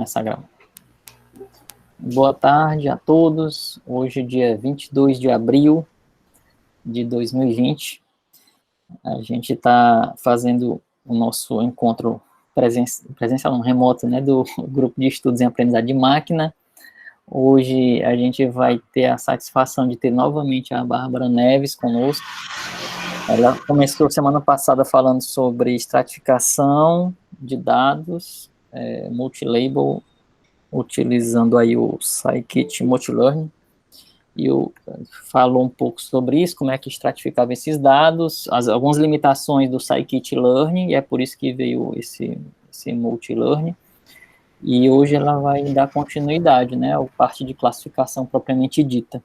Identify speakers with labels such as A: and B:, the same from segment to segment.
A: Essa grava. Boa tarde a todos. Hoje, dia 22 de abril de 2020, a gente está fazendo o nosso encontro presencial, não, remoto, né, do Grupo de Estudos em Aprendizagem de Máquina. Hoje a gente vai ter a satisfação de ter novamente a Bárbara Neves conosco. Ela começou semana passada falando sobre estratificação de dados, multilabel, utilizando aí o Scikit Multilearning, e falou um pouco sobre isso, como é que estratificava esses dados, algumas limitações do Scikit-learning, e é por isso que veio esse multilearning, e hoje ela vai dar continuidade, né, à parte de classificação propriamente dita.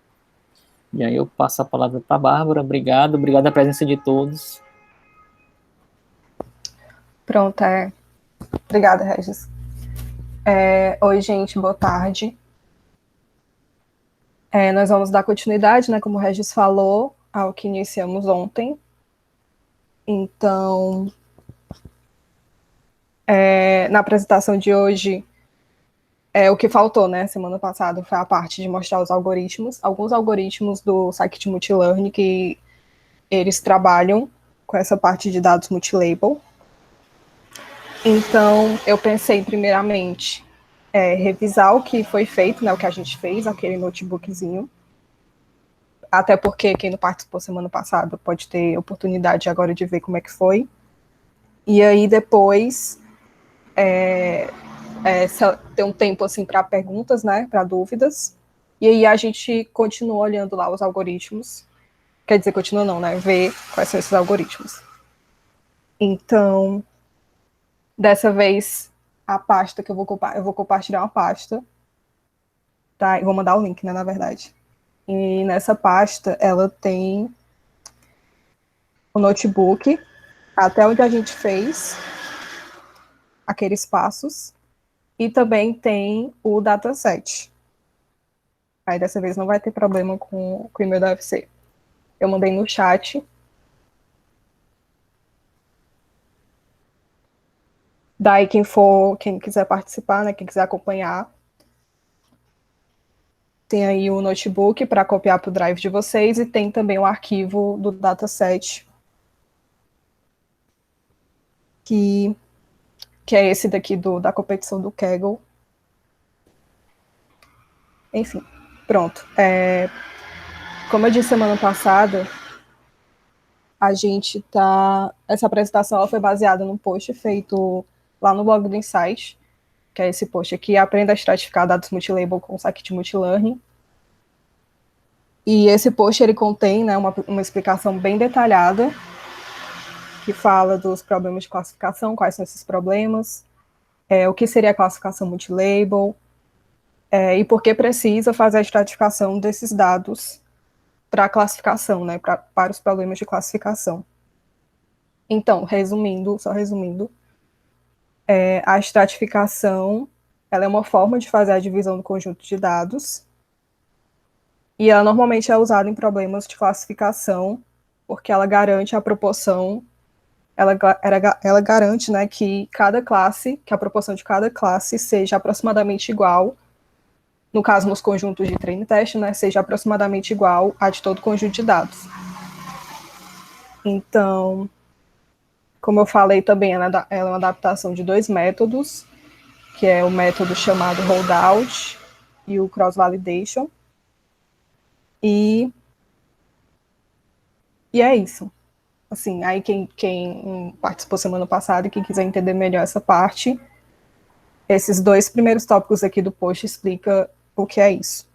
A: E aí eu passo a palavra para a Bárbara. Obrigado a presença de todos.
B: Pronto, obrigada, Regis. Oi, gente, boa tarde. Nós vamos dar continuidade, né, como o Regis falou, ao que iniciamos ontem. Então, na apresentação de hoje, o que faltou, né, semana passada, foi a parte de mostrar os algoritmos, alguns algoritmos do Scikit Multilearning que eles trabalham com essa parte de dados multilabel. Então, eu pensei, primeiramente, revisar o que foi feito, né, o que a gente fez, aquele notebookzinho, até porque quem não participou semana passada pode ter oportunidade agora de ver como é que foi. E aí, depois, ter um tempo assim para perguntas, né, para dúvidas. E aí a gente continua olhando lá os algoritmos. Quer dizer, continua não, né? Ver quais são esses algoritmos. Então, dessa vez, a pasta que eu vou compartilhar uma pasta. Tá? Eu vou mandar o link, né, na verdade. E nessa pasta, ela tem o notebook, até onde a gente fez aqueles passos, e também tem o dataset. Aí dessa vez não vai ter problema com o e-mail da UFC. Eu mandei no chat. Daí quem quiser participar, né, quem quiser acompanhar, tem aí o notebook para copiar para o drive de vocês e tem também o arquivo do dataset, que é esse daqui da competição do Kaggle. Enfim, pronto. Como eu disse semana passada, essa apresentação ela foi baseada num post feito lá no blog do Insight, que é esse post aqui, Aprenda a estratificar dados multilabel com o Scikit Multilearning. E esse post ele contém, né, uma explicação bem detalhada que fala dos problemas de classificação, quais são esses problemas, o que seria a classificação multilabel, e por que precisa fazer a estratificação desses dados para a classificação, né, para os problemas de classificação. Então, só resumindo, a estratificação ela é uma forma de fazer a divisão do conjunto de dados, e ela normalmente é usada em problemas de classificação, porque ela garante a proporção, ela garante, né, que a proporção de cada classe seja aproximadamente igual, no caso, nos conjuntos de treino e teste, né, seja aproximadamente igual a de todo o conjunto de dados. Então, como eu falei também, ela é uma adaptação de dois métodos, que é o método chamado holdout e o cross-validation. E é isso. Assim, aí quem participou semana passada e quem quiser entender melhor essa parte, esses dois primeiros tópicos aqui do post explica o que é isso.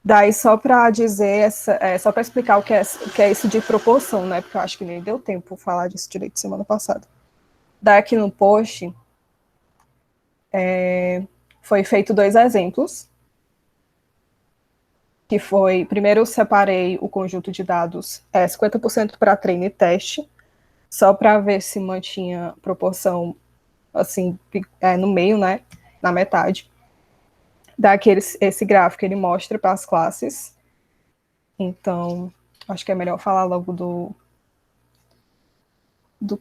B: Daí, só para dizer, só para explicar o que é isso de proporção, né? Porque eu acho que nem deu tempo falar disso direito semana passada. Daí, aqui no post, foi feito dois exemplos, que foi, primeiro eu separei o conjunto de dados 50% para treino e teste, só para ver se mantinha proporção, assim, no meio, né, na metade. Daqui esse gráfico, ele mostra para as classes, então, acho que é melhor falar logo do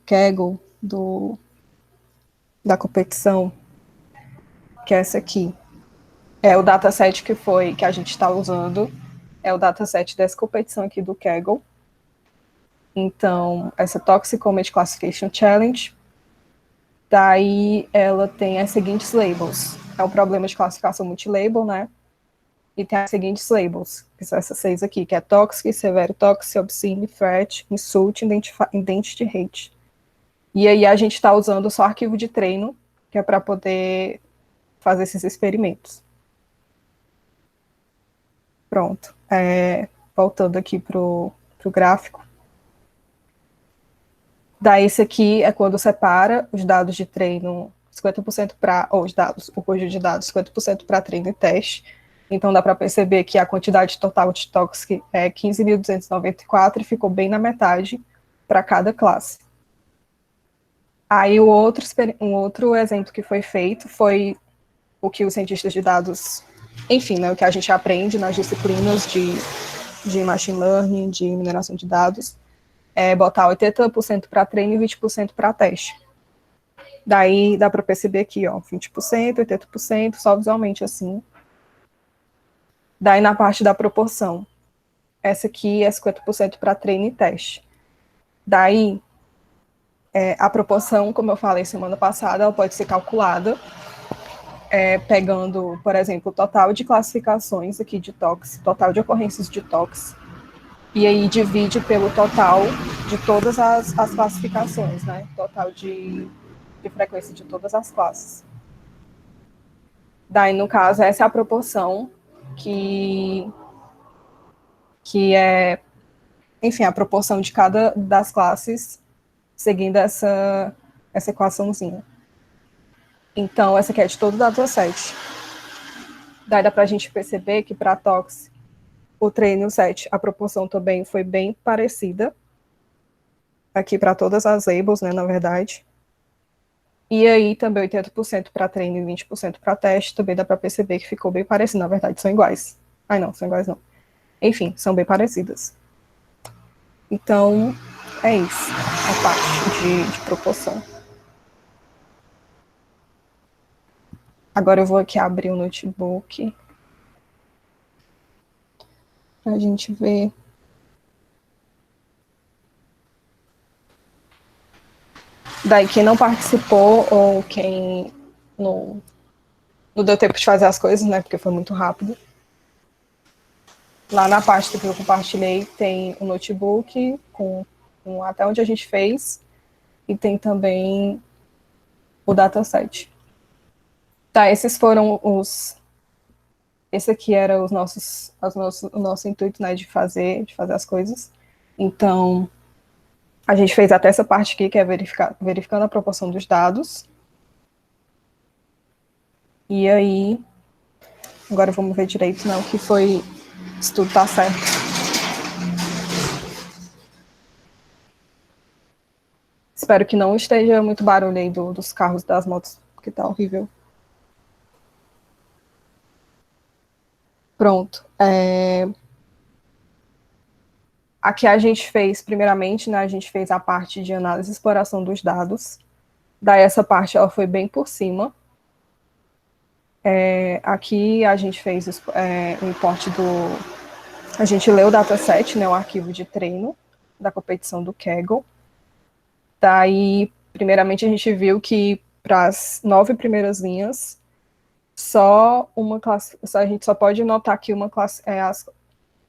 B: Kaggle, da competição. que é essa aqui. É o dataset que a gente está usando, é o dataset dessa competição aqui do Kaggle. Então, essa Toxicomedy Classification Challenge, daí ela tem as seguintes labels. É um problema de classificação multilabel, né? E tem as seguintes labels, que são essas 6 aqui, que é Toxic, Severe Toxic, Obscene, Threat, Insult, Identity Hate. E aí a gente está usando só arquivo de treino, que é para poder fazer esses experimentos. Pronto. Voltando aqui para o gráfico. Daí esse aqui é quando separa os dados de treino 50% para, ou os dados, o conjunto de dados 50% para treino e teste. Então dá para perceber que a quantidade total de Toxic é 15.294 e ficou bem na metade para cada classe. Aí um outro exemplo que foi feito foi o que os cientistas de dados, enfim, né, o que a gente aprende nas disciplinas de machine learning, de mineração de dados, é botar 80% para treino e 20% para teste. Daí dá para perceber aqui, ó, 20%, 80%, só visualmente assim. Daí na parte da proporção, essa aqui é 50% para treino e teste. Daí, a proporção, como eu falei semana passada, ela pode ser calculada pegando, por exemplo, o total de classificações aqui de TOX, total de ocorrências de TOX, e aí divide pelo total de todas as classificações, né? Total de frequência de todas as classes. Daí, no caso, essa é a proporção que é, enfim, a proporção de cada das classes seguindo essa equaçãozinha. Então, essa aqui é de todo o dataset. Daí dá para a gente perceber que para a TOX, o treino e o set, a proporção também foi bem parecida. Aqui para todas as labels, né, na verdade. E aí também 80% para treino e 20% para teste, também dá para perceber que ficou bem parecido, na verdade são iguais. Ai não, são iguais não. Enfim, são bem parecidas. Então, é isso, a parte de proporção. Agora eu vou aqui abrir o notebook para a gente ver. Daí, quem não participou ou quem não deu tempo de fazer as coisas, né, porque foi muito rápido. Lá na parte que eu compartilhei tem um notebook com até onde a gente fez e tem também o dataset. Tá, esses foram esse aqui era o nosso intuito, né, de fazer as coisas. Então, a gente fez até essa parte aqui, que é verificando a proporção dos dados. E aí, agora vamos ver direito, né, o que foi, se tudo tá certo. Espero que não esteja muito barulho aí dos carros, das motos, porque tá horrível. Pronto. Aqui a gente fez, primeiramente, né, a gente fez a parte de análise e exploração dos dados. Daí essa parte ela foi bem por cima. Aqui a gente fez o import a gente leu o dataset, né, o arquivo de treino da competição do Kaggle. Daí, primeiramente, a gente viu que para as 9 primeiras linhas, a gente só pode notar que uma classe.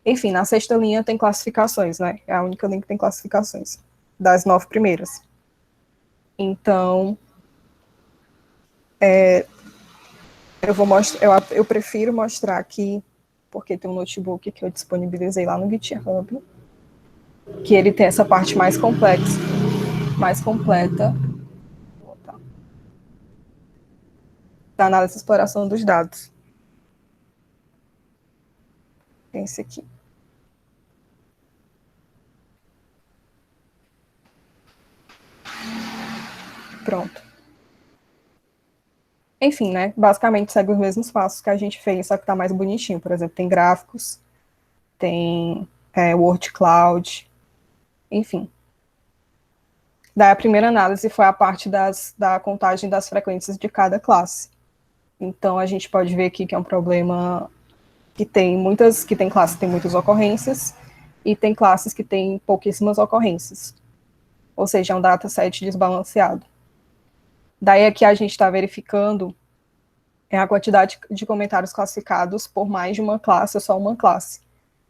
B: Enfim, na 6ª linha tem classificações, né? É a única linha que tem classificações, das 9 primeiras. Então, eu prefiro mostrar aqui, porque tem um notebook que eu disponibilizei lá no GitHub, que ele tem essa parte mais complexa, mais completa, da análise e exploração dos dados. Tem esse aqui. Pronto. Enfim, né? Basicamente segue os mesmos passos que a gente fez, só que tá mais bonitinho. Por exemplo, tem gráficos, tem word cloud, enfim. Daí a primeira análise foi a parte da contagem das frequências de cada classe. Então, a gente pode ver aqui que é um problema que tem classes que tem muitas ocorrências e tem classes que têm pouquíssimas ocorrências. Ou seja, é um dataset desbalanceado. Daí aqui a gente está verificando a quantidade de comentários classificados por mais de uma classe ou só uma classe.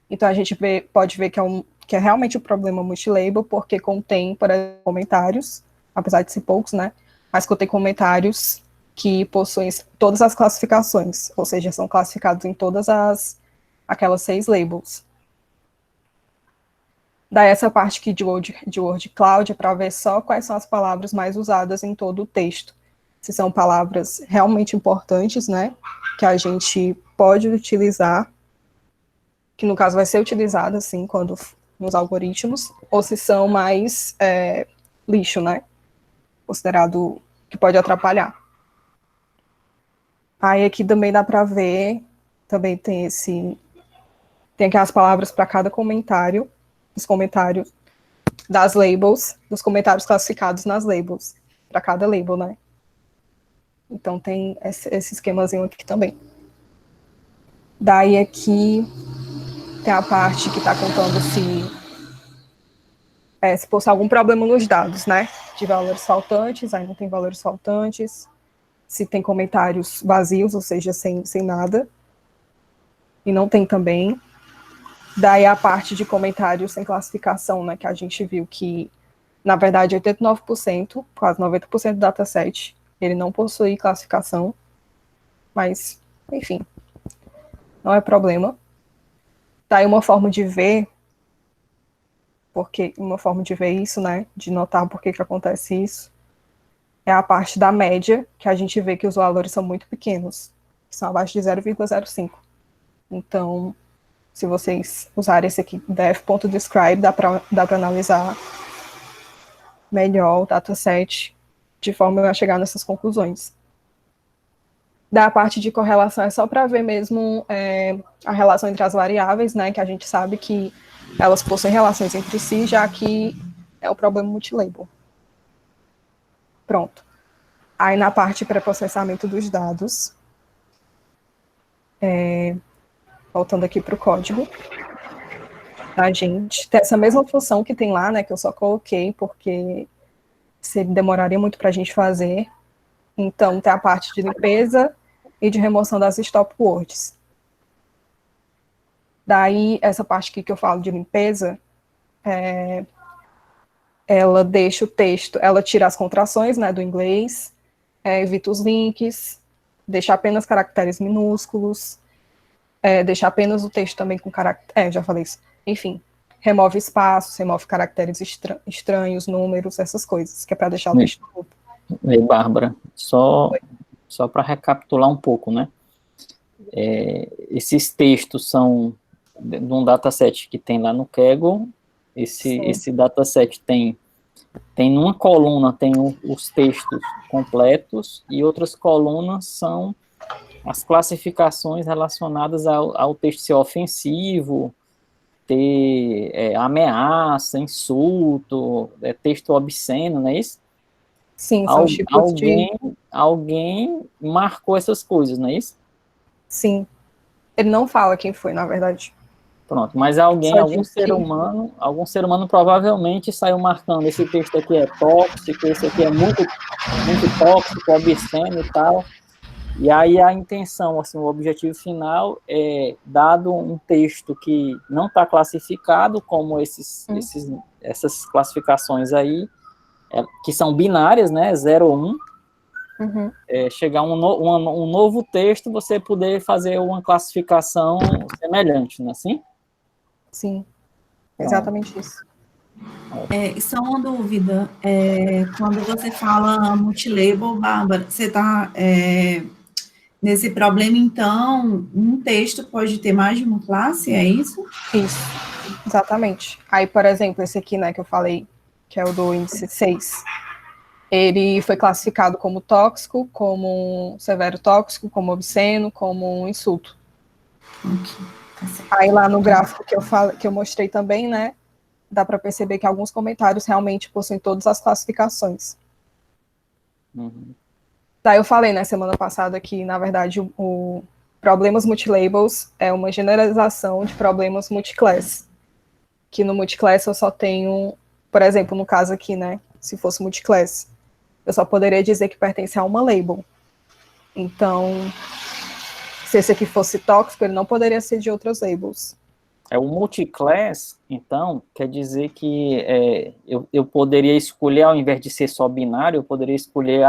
B: Então a gente pode ver que é realmente um problema multilabel, porque contém, por exemplo, comentários, apesar de ser poucos, né? Mas contém comentários que possuem todas as classificações, ou seja, são classificados em todas aquelas 6 labels. Daí essa parte aqui de word cloud é para ver só quais são as palavras mais usadas em todo o texto. Se são palavras realmente importantes, né, que a gente pode utilizar, que no caso vai ser utilizada, assim, quando nos algoritmos, ou se são mais lixo, né, considerado que pode atrapalhar. Aí aqui também dá para ver, também tem aqui as palavras para cada comentário, os comentários das labels, dos comentários classificados nas labels, para cada label, né? Então tem esse esquemazinho aqui também. Daí aqui tem a parte que está contando se fosse algum problema nos dados, né? De valores faltantes, aí não tem valores faltantes. Se tem comentários vazios, ou seja, sem nada. E não tem também. Daí a parte de comentários sem classificação, né? Que a gente viu que, na verdade, 89%, quase 90% do dataset, ele não possui classificação. Mas, enfim, não é problema. Daí uma forma de ver isso, né, de notar por que acontece isso, é a parte da média, que a gente vê que os valores são muito pequenos, são abaixo de 0,05. Então, se vocês usarem esse aqui, def.describe, dá para analisar melhor o dataset, de forma a chegar nessas conclusões. Da parte de correlação é só para ver mesmo a relação entre as variáveis, né, que a gente sabe que elas possuem relações entre si, já que é o problema multilabel. Pronto. Aí na parte de pré-processamento dos dados, voltando aqui para o código, a gente tem essa mesma função que tem lá, né, que eu só coloquei porque demoraria muito para a gente fazer. Então, tem a parte de limpeza e de remoção das stop words. Daí, essa parte aqui que eu falo de limpeza, ela deixa o texto, ela tira as contrações, né, do inglês, evita os links, deixa apenas caracteres minúsculos, deixa apenas o texto também com caracteres, já falei isso, enfim, remove espaços, remove caracteres estranhos, números, essas coisas, que é para deixar o texto limpo.
A: Bárbara, só para recapitular um pouco, né, esses textos são de um dataset que tem lá no Kaggle. Esse dataset tem numa coluna tem os textos completos e outras colunas são as classificações relacionadas ao texto ser ofensivo, ter ameaça, insulto, texto obsceno, não é isso?
B: Sim, são tipos
A: alguém marcou essas coisas, não é isso?
B: Sim. Ele não fala quem foi, na verdade.
A: Pronto, mas algum ser humano provavelmente saiu marcando: esse texto aqui é tóxico, esse aqui é muito, muito tóxico, obsceno e tal. E aí a intenção, assim, o objetivo final é, dado um texto que não está classificado, como essas classificações aí, que são binárias, né, 0 ou 1, chegar um novo texto, você poder fazer uma classificação semelhante, não é assim?
B: Sim, exatamente isso.
C: Só uma dúvida, quando você fala multilabel, Bárbara, você está nesse problema, então, um texto pode ter mais de uma classe, é isso?
B: Isso, exatamente. Aí, por exemplo, esse aqui, né, que eu falei, que é o do índice 6, ele foi classificado como tóxico, como severo tóxico, como obsceno, como insulto.
C: Okay.
B: Aí lá no gráfico que eu mostrei também, né, dá para perceber que alguns comentários realmente possuem todas as classificações. Daí eu falei na semana passada que, na verdade, o problemas multilabels é uma generalização de problemas multiclass. Que no multiclass eu só tenho, por exemplo, no caso aqui, né, se fosse multiclass, eu só poderia dizer que pertence a uma label. Então, se esse aqui fosse tóxico, ele não poderia ser de outras labels.
A: O multiclass, então, quer dizer que eu poderia escolher, ao invés de ser só binário, eu poderia escolher,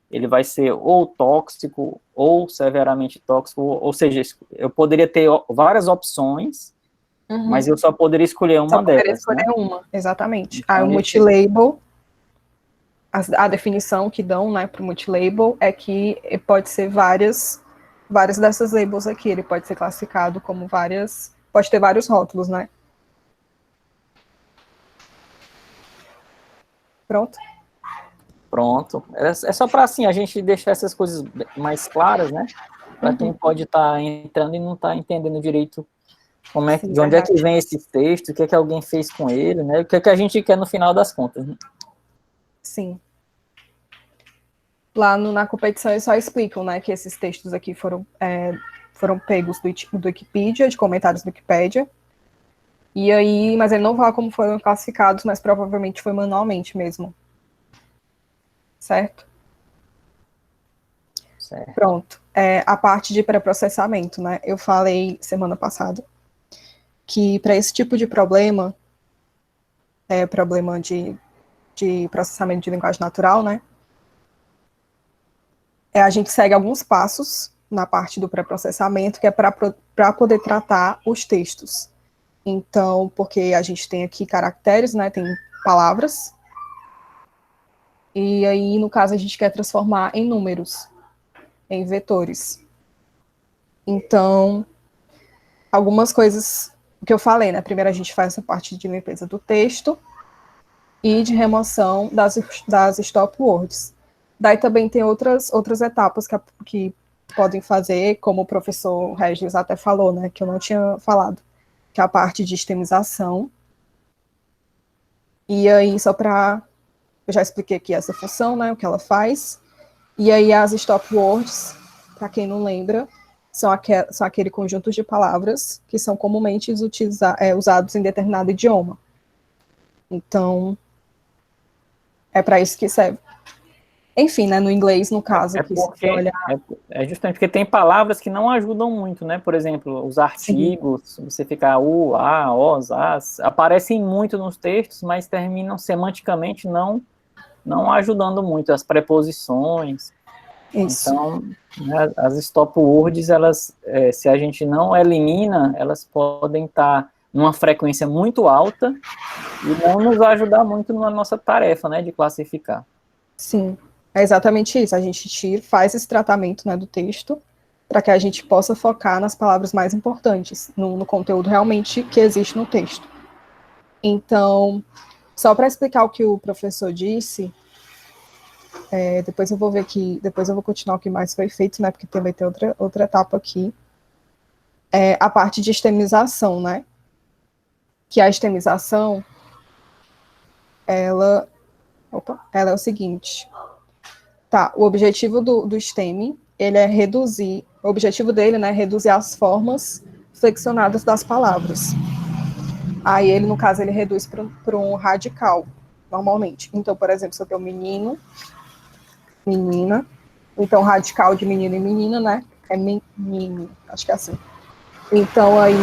A: ele vai ser ou tóxico, ou severamente tóxico, ou seja, eu poderia ter várias opções, mas eu só poderia escolher uma delas. Só poderia escolher,
B: né? Uma, exatamente. Então, aí o multilabel, a definição que dão, né, para o multilabel é que pode ser várias dessas labels aqui, ele pode ser classificado como pode ter vários rótulos, né? Pronto?
A: Pronto. É só para, assim, a gente deixar essas coisas mais claras, né? Para quem pode estar entrando e não está entendendo direito de onde é que vem esse texto, o que é que alguém fez com ele, né? O que é que a gente quer no final das contas, né?
B: Sim. Lá na competição eles só explicam, né, que esses textos aqui foram pegos do Wikipedia, de comentários do Wikipedia. E aí, mas ele não fala como foram classificados, mas provavelmente foi manualmente mesmo. Certo?
A: Certo.
B: Pronto. A parte de pré-processamento, né? Eu falei semana passada que para esse tipo de problema, problema de processamento de linguagem natural, né? A gente segue alguns passos na parte do pré-processamento, que é para poder tratar os textos. Então, porque a gente tem aqui caracteres, né? Tem palavras. E aí, no caso, a gente quer transformar em números, em vetores. Então, algumas coisas que eu falei, né? Primeiro a gente faz essa parte de limpeza do texto e de remoção das stop words. Daí também tem outras etapas que podem fazer, como o professor Regis até falou, né? Que eu não tinha falado, que é a parte de sistemização. E aí, eu já expliquei aqui essa função, né? O que ela faz. E aí as stop words, para quem não lembra, são aquele conjunto de palavras que são comumente usados em determinado idioma. Então, é para isso que serve. Enfim, né, no inglês, no caso,
A: justamente porque tem palavras que não ajudam muito, né? Por exemplo, os artigos, sim, você ficar u, a, os, as, aparecem muito nos textos, mas terminam semanticamente não ajudando muito, as preposições. Isso. Então, né, as stop words, elas, se a gente não elimina, elas podem estar numa frequência muito alta e não nos ajudar muito na nossa tarefa, né, de classificar.
B: Sim, é exatamente isso. A gente faz esse tratamento, né, do texto para que a gente possa focar nas palavras mais importantes, no conteúdo realmente que existe no texto. Então, só para explicar o que o professor disse, depois eu vou ver aqui, depois eu vou continuar o que mais foi feito, né, porque também tem outra etapa aqui, a parte de estemização, né, que a estemização, ela é o seguinte, tá, o objetivo do STEM, ele é reduzir, o objetivo dele, né, é reduzir as formas flexionadas das palavras. Aí ele, no caso, ele reduz para um radical, normalmente. Então, por exemplo, se eu tenho menino, menina, então radical de menino e menina, né, é menino, acho que é assim. Então aí,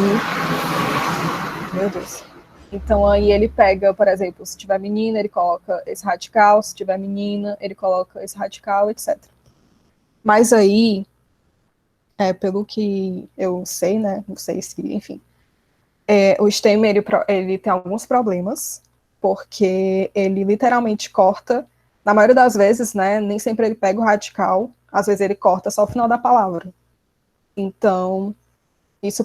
B: meu Deus. Então aí ele pega, por exemplo, se tiver menina, ele coloca esse radical, se tiver menina, ele coloca esse radical, etc. Mas aí, pelo que eu sei, né, não sei se, enfim, o STEM, ele tem alguns problemas, porque ele literalmente corta, na maioria das vezes, né, nem sempre ele pega o radical, às vezes ele corta só o final da palavra. Então, isso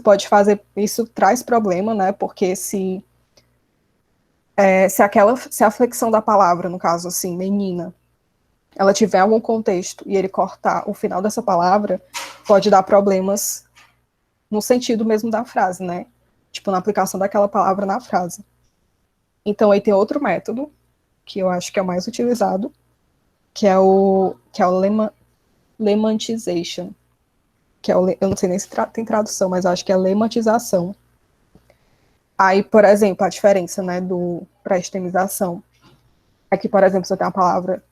B: traz problema, né, porque se a flexão da palavra, no caso, assim, menina, ela tiver algum contexto e ele cortar o final dessa palavra, pode dar problemas no sentido mesmo da frase, né? Tipo, na aplicação daquela palavra na frase. Então, aí tem outro método, que eu acho que é o mais utilizado, que é o lemmatization, que é eu não sei nem se tem tradução, mas eu acho que é lematização. Aí, por exemplo, a diferença, né, para estemização. Aqui, por exemplo, se eu tenho a palavra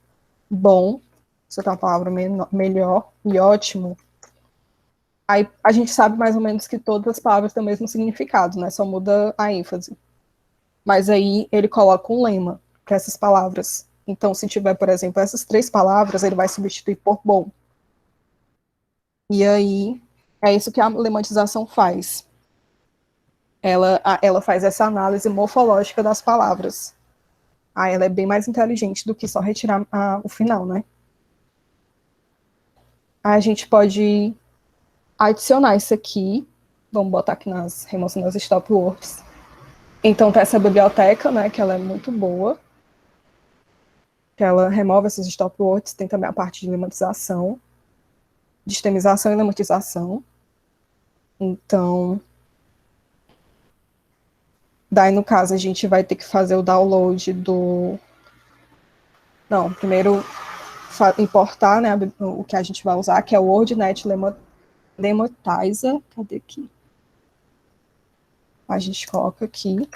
B: bom, se eu tenho a palavra melhor e ótimo, aí a gente sabe mais ou menos que todas as palavras têm o mesmo significado, né, só muda a ênfase. Mas aí ele coloca um lema para essas palavras. Então, se tiver, por exemplo, essas 3 palavras, ele vai substituir por bom. E aí, é isso que a lematização faz. Ela faz essa análise morfológica das palavras. Aí ela é bem mais inteligente do que só retirar o final, né? Aí a gente pode adicionar isso aqui. Vamos botar aqui remoção das stop words. Então, tem essa biblioteca, né, que ela é muito boa, que ela remove esses stop words. Tem também a parte de lematização, de estemização e lematização. Então, daí, no caso, a gente vai ter que fazer o download do... Não, primeiro importar, né, o que a gente vai usar, que é o WordNet Lematizer. Cadê aqui? A gente coloca aqui.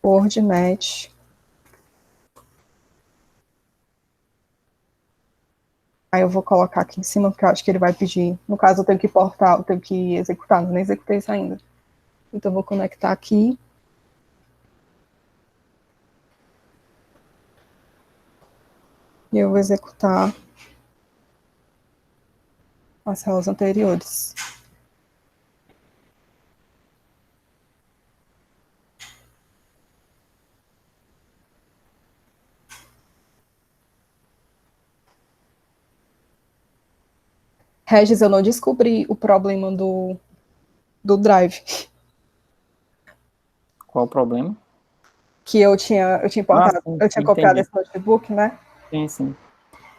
B: WordNet. Aí eu vou colocar aqui em cima, porque eu acho que ele vai pedir. No caso, eu tenho que importar, eu tenho que executar, não executei isso ainda. Então, eu vou conectar aqui. E eu vou executar as células anteriores. Regis, eu não descobri o problema do Drive.
A: Qual o problema?
B: Que eu tinha importado,
A: Sim,
B: eu tinha copiado
A: entendi.
B: esse notebook, né?
A: Sim.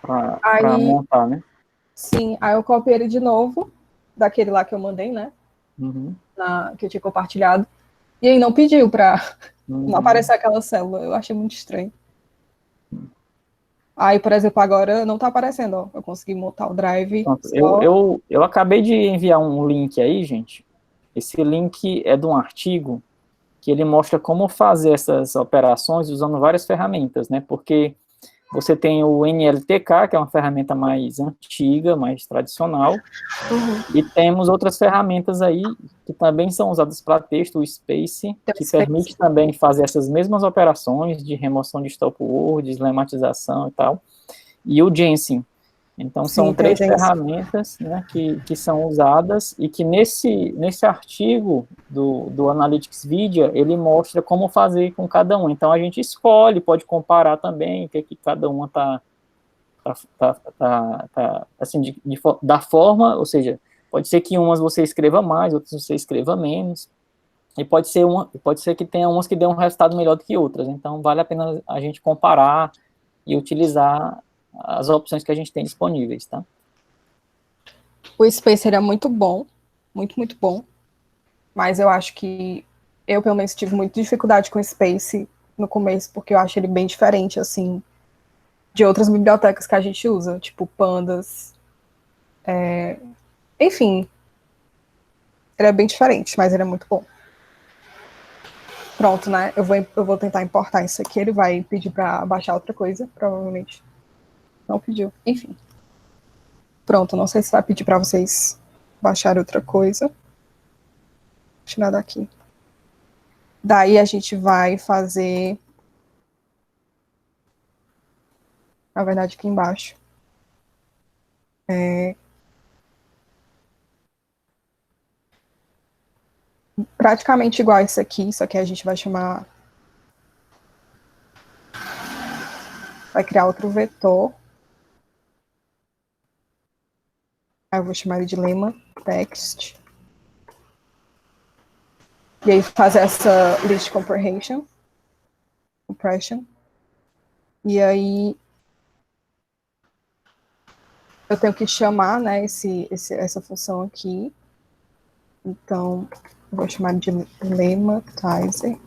A: Para
B: Aí,
A: montar, né?
B: sim, aí eu copiei ele de novo, daquele lá que eu mandei, né?
A: Uhum.
B: Que eu tinha compartilhado. E aí não pediu para não
A: Uhum.
B: aparecer aquela célula. Eu achei muito estranho. Aí, por exemplo, agora não tá aparecendo, ó. Eu consegui montar o Drive
A: Pronto.
B: só.
A: Eu acabei de enviar um link aí, gente. Esse link é de um artigo que ele mostra como fazer essas operações usando várias ferramentas, né? Porque você tem o NLTK, que é uma ferramenta mais antiga, mais tradicional, e temos outras ferramentas aí que também são usadas para texto, o Space,
B: Tem
A: que
B: Space.
A: permite também fazer essas mesmas operações de remoção de stop words, lematização e tal, e o Jensen. Então,
B: Sim,
A: são
B: tem o
A: 3
B: Jensen.
A: ferramentas, né, que são usadas e que nesse artigo do Analytics Video, ele mostra como fazer com cada um. Então, a gente escolhe, pode comparar também o que cada uma assim, da forma, ou seja, pode ser que umas você escreva mais, outras você escreva menos, e pode ser que tenha umas que dêem um resultado melhor do que outras. Então, vale a pena a gente comparar e utilizar as opções que a gente tem disponíveis, tá?
B: O Space era muito bom, muito, muito bom. Mas eu acho que eu, pelo menos, tive muita dificuldade com o Space no começo, porque eu acho ele bem diferente, assim, de outras bibliotecas que a gente usa, tipo Pandas. Enfim, ele é bem diferente, mas ele é muito bom. Pronto, né? Eu vou tentar importar isso aqui. Ele vai pedir para baixar outra coisa, provavelmente. Não pediu. Enfim. Pronto, não sei se vai pedir para vocês baixar outra coisa. Vou tirar daqui. Daí a gente vai fazer. Na verdade, aqui embaixo. Praticamente igual a isso aqui, só que a gente vai chamar. Vai criar outro vetor. Aí eu vou chamar ele de lema text. E aí fazer essa list compression. E aí eu tenho que chamar, né, essa função aqui. Então, eu vou chamar de lematizer.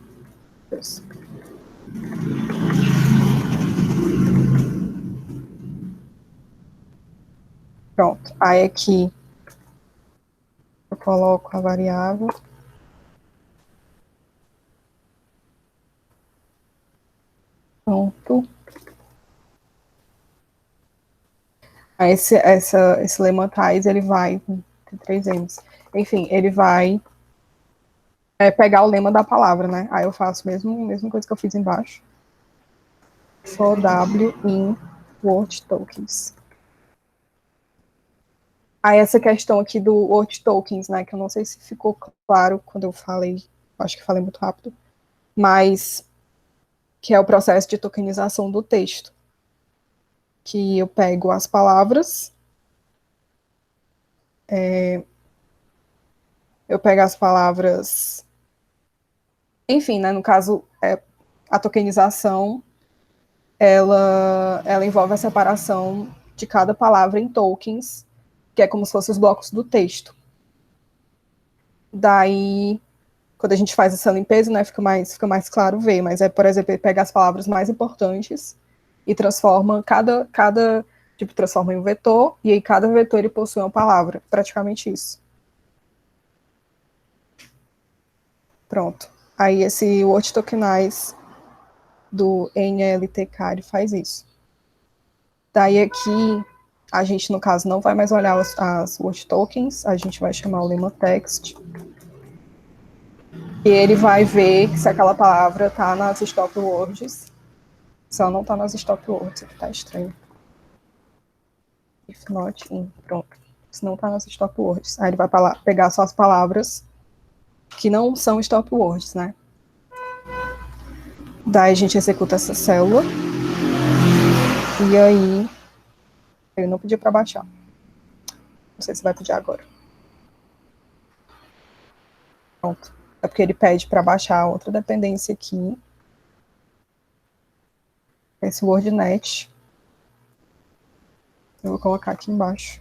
B: Pronto. Aí aqui eu coloco a variável. Pronto. Aí esse lematizer, ele vai... Tem 3 M's. Enfim, ele vai pegar o lema da palavra, né? Aí eu faço a mesma coisa que eu fiz embaixo. For W in Word Tokens. Aí essa questão aqui do Word Tokens, né? Que eu não sei se ficou claro quando eu falei. Acho que falei muito rápido. Mas que é o processo de tokenização do texto. Que eu pego as palavras... eu pego as palavras... Enfim, né? No caso, a tokenização... ela envolve a separação de cada palavra em tokens, que é como se fossem os blocos do texto. Daí, quando a gente faz essa limpeza, né, fica mais claro ver, mas por exemplo, ele pega as palavras mais importantes e transforma transforma em um vetor, e aí cada vetor ele possui uma palavra, praticamente isso. Pronto. Aí esse Word Tokenize do NLTK ele faz isso. Daí aqui, a gente, no caso, não vai mais olhar as word tokens, a gente vai chamar o lemma text. E ele vai ver se aquela palavra está nas stop words. Se ela não está nas stop words, aqui está estranho. If not in, pronto. Se não está nas stop words. Aí ele vai pegar só as palavras que não são stop words, né? Daí a gente executa essa célula. E aí... ele não pediu para baixar. Não sei se vai pedir agora. Pronto. É porque ele pede para baixar outra dependência aqui. Esse WordNet. Eu vou colocar aqui embaixo.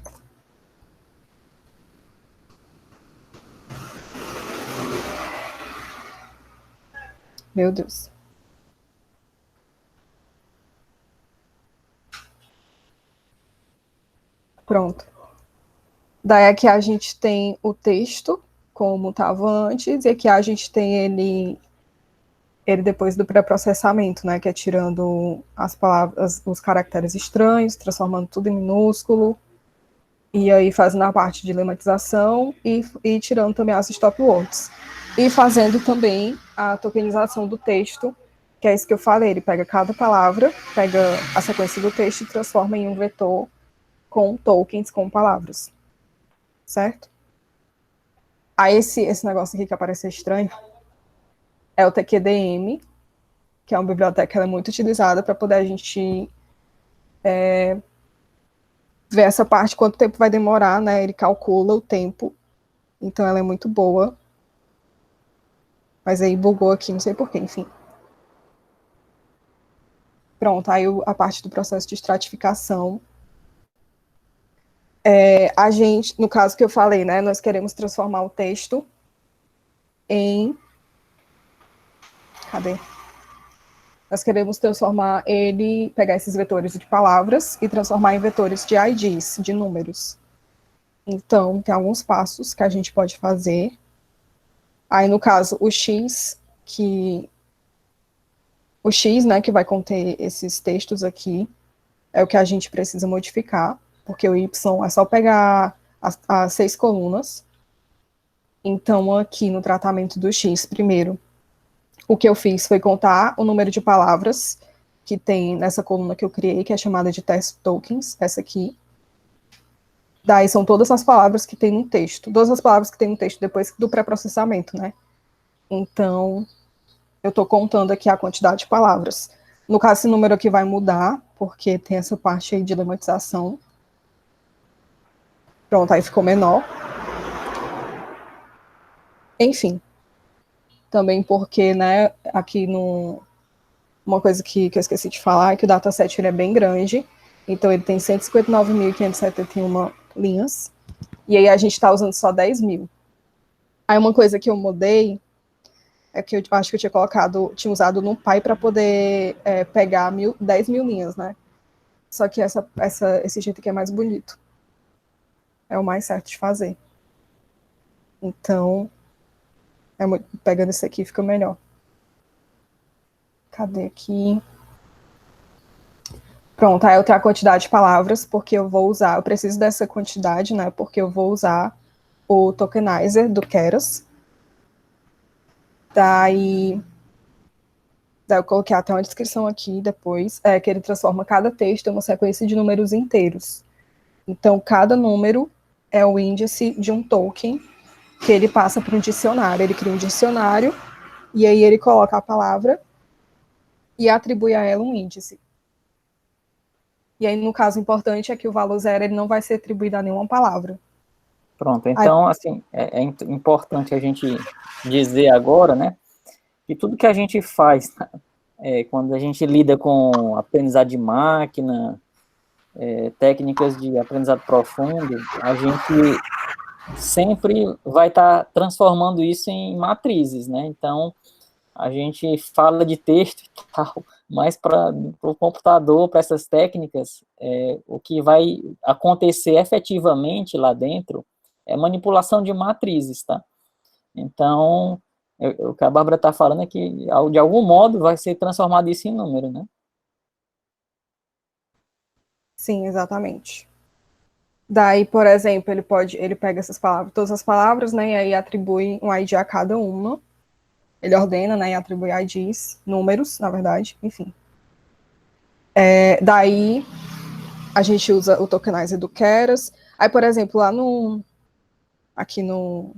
B: Meu Deus. Pronto. Daí aqui a gente tem o texto, como estava antes, e aqui a gente tem ele depois do pré-processamento, né, que é tirando as palavras, os caracteres estranhos, transformando tudo em minúsculo, e aí fazendo a parte de lematização e tirando também as stop words. E fazendo também a tokenização do texto, que é isso que eu falei, ele pega cada palavra, pega a sequência do texto e transforma em um vetor com tokens, com palavras. Certo? Aí esse negócio aqui que apareceu estranho é o TQDM, que é uma biblioteca que ela é muito utilizada para poder a gente ver essa parte, quanto tempo vai demorar, né? Ele calcula o tempo, então ela é muito boa. Mas aí bugou aqui, não sei porquê, enfim. Pronto, aí a parte do processo de estratificação. A gente, no caso que eu falei, né? Nós queremos transformar o texto em... Cadê? Nós queremos transformar ele, pegar esses vetores de palavras e transformar em vetores de IDs, de números. Então, tem alguns passos que a gente pode fazer. Aí, no caso, o X, né, que vai conter esses textos aqui, é o que a gente precisa modificar, porque o Y é só pegar as 6 colunas. Então, aqui no tratamento do X, primeiro, o que eu fiz foi contar o número de palavras que tem nessa coluna que eu criei, que é chamada de test tokens, essa aqui. Daí são todas as palavras que tem no texto, todas as palavras que tem no texto depois do pré-processamento, né? Então, eu estou contando aqui a quantidade de palavras. No caso, esse número aqui vai mudar, porque tem essa parte aí de lematização. Pronto, aí ficou menor. Enfim. Também porque, né, aqui uma coisa que eu esqueci de falar é que o dataset ele é bem grande, então ele tem 159.571 linhas, e aí a gente está usando só 10.000. Aí uma coisa que eu mudei é que eu acho que eu tinha usado no Py para poder pegar 10.000 linhas, né? Só que esse jeito aqui é mais bonito. É o mais certo de fazer. Então, pegando esse aqui fica melhor. Cadê aqui? Pronto, aí eu tenho a quantidade de palavras, porque eu preciso dessa quantidade, né? Porque eu vou usar o tokenizer do Keras. Daí eu coloquei até uma descrição aqui depois, que ele transforma cada texto em uma sequência de números inteiros. Então, cada número é o índice de um token que ele passa para um dicionário. Ele cria um dicionário e aí ele coloca a palavra e atribui a ela um índice. E aí, no caso importante, é que o valor 0 ele não vai ser atribuído a nenhuma palavra.
A: Pronto, então, assim, é importante a gente dizer agora, né, que tudo que a gente faz, quando a gente lida com aprendizado de máquina, técnicas de aprendizado profundo, a gente sempre vai estar transformando isso em matrizes, né, então, a gente fala de texto e tal, mas para o computador, para essas técnicas, o que vai acontecer efetivamente lá dentro é manipulação de matrizes, tá? Então, o que a Bárbara está falando é que, de algum modo, vai ser transformado isso em número, né?
B: Sim, exatamente. Daí, por exemplo, ele pega essas palavras, todas as palavras, né, e aí atribui um ID a cada uma. Ele ordena, né, e atribui IDs, números, na verdade, enfim. Daí, a gente usa o tokenizer do Keras. Aí, por exemplo, aqui no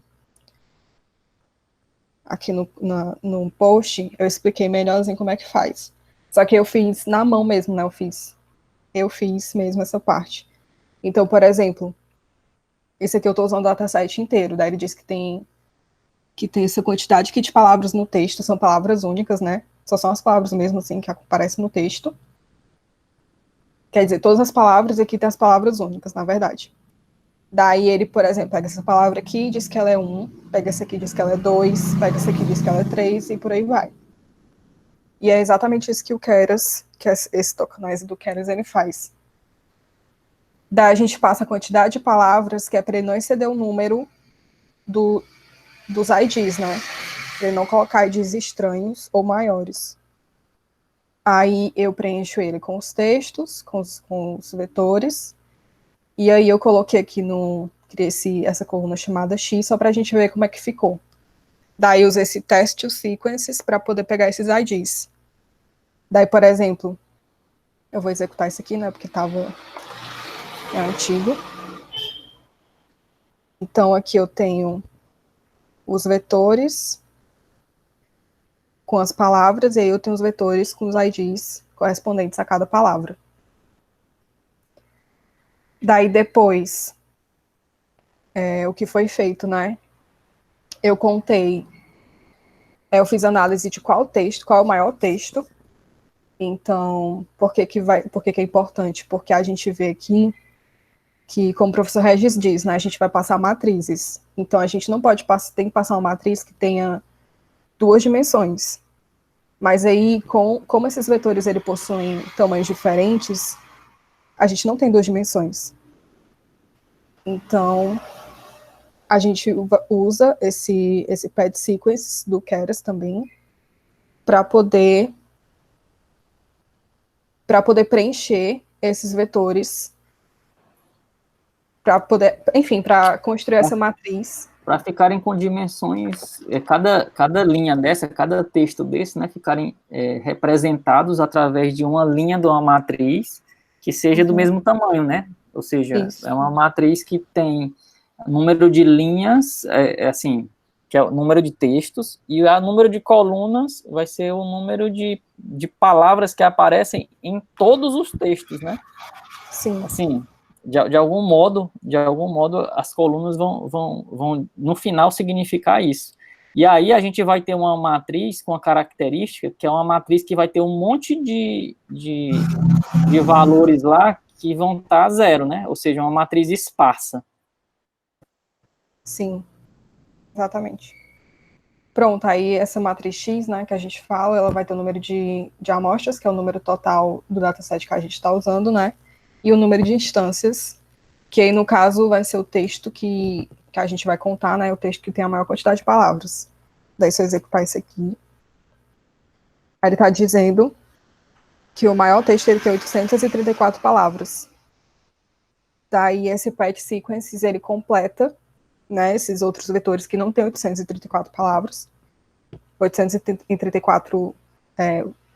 B: post, eu expliquei melhorzinho como é que faz. Só que eu fiz na mão mesmo, né, eu fiz mesmo essa parte. Então, por exemplo, esse aqui eu estou usando o dataset inteiro, daí ele diz que tem essa quantidade aqui de palavras no texto, são palavras únicas, né? Só são as palavras mesmo, assim, que aparecem no texto. Quer dizer, todas as palavras, aqui tem as palavras únicas, na verdade. Daí ele, por exemplo, pega essa palavra aqui, diz que ela é 1, pega essa aqui, diz que ela é 2, pega essa aqui, diz que ela é 3, e por aí vai. E é exatamente isso que o Keras, que esse tokenizer do Keras, ele faz. Daí a gente passa a quantidade de palavras, que é para ele não exceder o número dos IDs, né? Para ele não colocar IDs estranhos ou maiores. Aí eu preencho ele com os textos, com os vetores, e aí eu coloquei aqui criei essa coluna chamada X, só para a gente ver como é que ficou. Daí eu usei esse test to sequences para poder pegar esses IDs. Daí, por exemplo, eu vou executar isso aqui, né, porque é antigo. Então, aqui eu tenho os vetores com as palavras, e aí eu tenho os vetores com os IDs correspondentes a cada palavra. Daí, depois, o que foi feito, né? Eu contei, eu fiz análise de qual é o maior texto. Então, por que é importante? Porque a gente vê aqui que, como o professor Regis diz, né, a gente vai passar matrizes. Então, a gente não tem que passar uma matriz que tenha 2 dimensões. Mas aí, como esses vetores ele possuem tamanhos diferentes, a gente não tem 2 dimensões. Então, a gente usa esse pad sequence do Keras também para poder preencher esses vetores, para poder, enfim, para construir essa matriz.
A: Para ficarem com dimensões, cada linha dessa, cada texto desse, né, ficarem representados através de uma linha de uma matriz que seja do mesmo tamanho, né? Ou seja,
B: Isso.
A: É uma matriz que tem número de linhas, assim, que é o número de textos, e o número de colunas vai ser o número de palavras que aparecem em todos os textos, né?
B: Sim.
A: Assim, de algum modo, as colunas vão, no final, significar isso. E aí a gente vai ter uma matriz com a característica, que é uma matriz que vai ter um monte de valores lá que vão estar zero, né? Ou seja, uma matriz esparsa.
B: Sim. Exatamente. Pronto, aí essa matriz X, né, que a gente fala, ela vai ter o número de amostras, que é o número total do dataset que a gente está usando, né, e o número de instâncias, que aí, no caso, vai ser o texto que a gente vai contar, né, o texto que tem a maior quantidade de palavras. Daí, se eu executar isso aqui, aí ele está dizendo que o maior texto ele tem 834 palavras. Daí, esse patch sequences, ele completa, né, esses outros vetores que não tem 834 palavras. 834,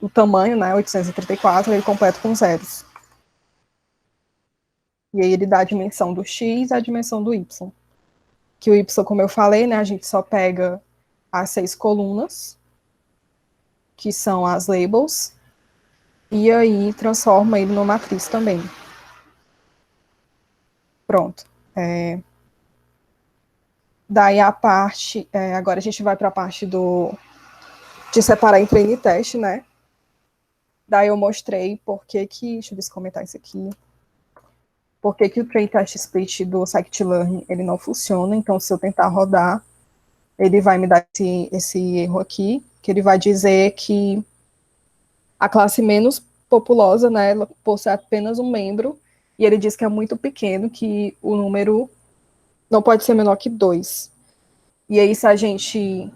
B: o tamanho, né, 834, ele completa com zeros. E aí ele dá a dimensão do x e a dimensão do y. Que o y, como eu falei, né, a gente só pega as 6 colunas, que são as labels, e aí transforma ele numa matriz também. Pronto. Daí a parte, agora a gente vai para a parte de separar em treino e teste, né? Daí eu mostrei por que deixa eu ver se comentar isso aqui, por que o train test split do scikit-learn ele não funciona. Então, se eu tentar rodar, ele vai me dar esse erro aqui, que ele vai dizer que a classe menos populosa, né, ela possui apenas um membro, e ele diz que é muito pequeno, que o número não pode ser menor que 2. E aí, se a gente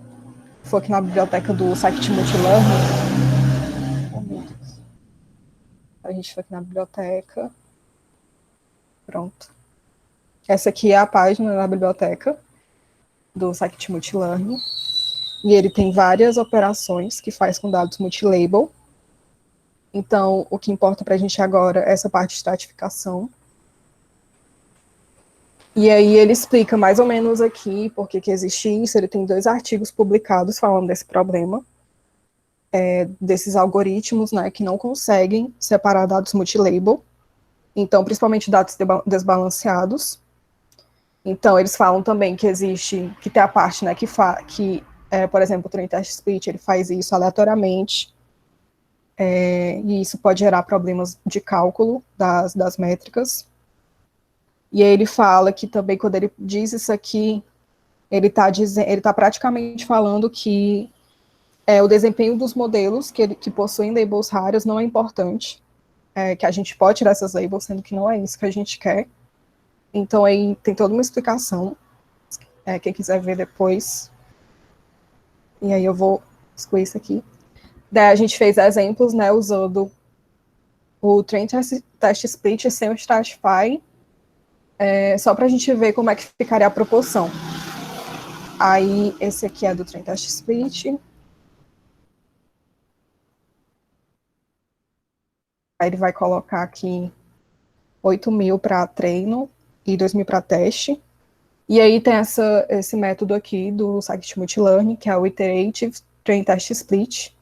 B: for aqui na biblioteca do scikit-multilearn, a gente for aqui na biblioteca, pronto. Essa aqui é a página da biblioteca do scikit-multilearn, e ele tem várias operações que faz com dados multilabel. Então, o que importa para a gente agora é essa parte de estratificação. E aí ele explica mais ou menos aqui por que existe isso. Ele tem 2 artigos publicados falando desse problema, desses algoritmos, né, que não conseguem separar dados multilabel, então, principalmente dados desbalanceados. Então, eles falam também que tem a parte, né, por exemplo, o train test split, ele faz isso aleatoriamente, e isso pode gerar problemas de cálculo das métricas. E aí ele fala que também, quando ele diz isso aqui, ele tá praticamente falando que o desempenho dos modelos que possuem labels raras não é importante, que a gente pode tirar essas labels, sendo que não é isso que a gente quer. Então, aí tem toda uma explicação, quem quiser ver depois. E aí eu vou excluir isso aqui. Daí a gente fez exemplos, né, usando o train test split sem o stratify, só para a gente ver como é que ficaria a proporção. Aí, esse aqui é do train test split. Aí ele vai colocar aqui 8.000 para treino e 2.000 para teste. E aí tem esse método aqui do scikit-multilearn, que é o Iterative Train Test Split,